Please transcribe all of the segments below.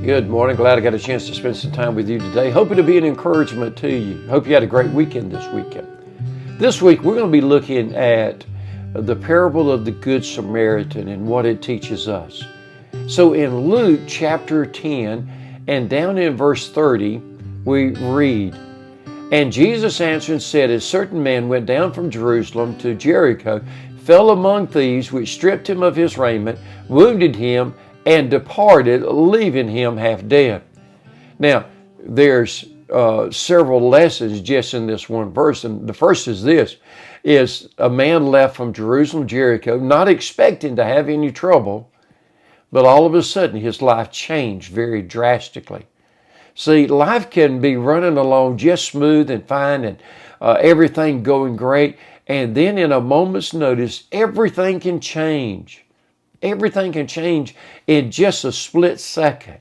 Good morning. Glad I got a chance to spend some time with you today. Hoping to be an encouragement to you. Hope you had a great weekend this weekend. This week, we're going to be looking at the parable of the Good Samaritan and what it teaches us. So in Luke chapter 10 and down in verse 30, we read, "And Jesus answered and said, A certain man went down from Jerusalem to Jericho, fell among thieves, which stripped him of his raiment, wounded him, and departed, leaving him half dead." Now, there's several lessons just in this one verse, and the first is this, is a man left from Jerusalem, Jericho, not expecting to have any trouble, but all of a sudden his life changed very drastically. See, life can be running along just smooth and fine and everything going great, and then in a moment's notice, everything can change. Everything can change in just a split second.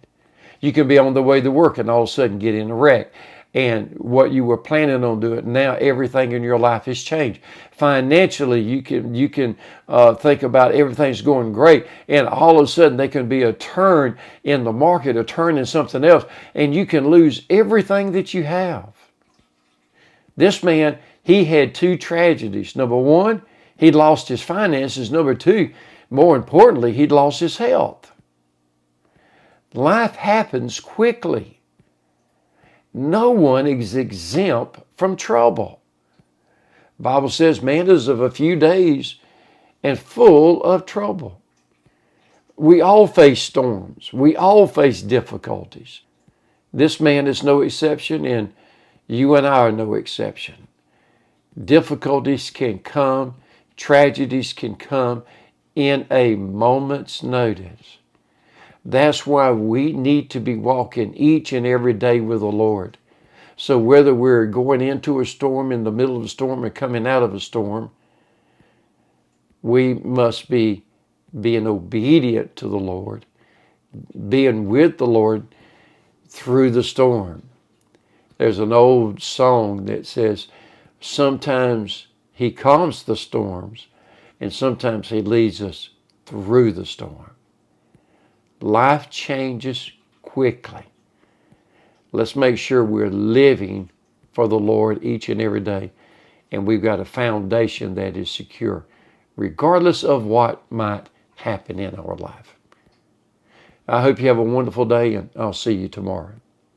You can be on the way to work and all of a sudden get in a wreck. And what you were planning on doing, now everything in your life has changed. Financially, you can think about everything's going great, and all of a sudden there can be a turn in the market, a turn in something else, and you can lose everything that you have. This man, he had two tragedies. Number one, he lost his finances. Number two, more importantly, he'd lost his health. Life happens quickly. No one is exempt from trouble. The Bible says man is of a few days and full of trouble. We all face storms. We all face difficulties. This man is no exception, and you and I are no exception. Difficulties can come, tragedies can come in a moment's notice. That's why we need to be walking each and every day with the Lord. So whether we're going into a storm, in the middle of a storm, or coming out of a storm, we must be being obedient to the Lord, being with the Lord through the storm. There's an old song that says, sometimes He calms the storms, and sometimes He leads us through the storm. Life changes quickly. Let's make sure we're living for the Lord each and every day, and we've got a foundation that is secure, regardless of what might happen in our life. I hope you have a wonderful day, and I'll see you tomorrow.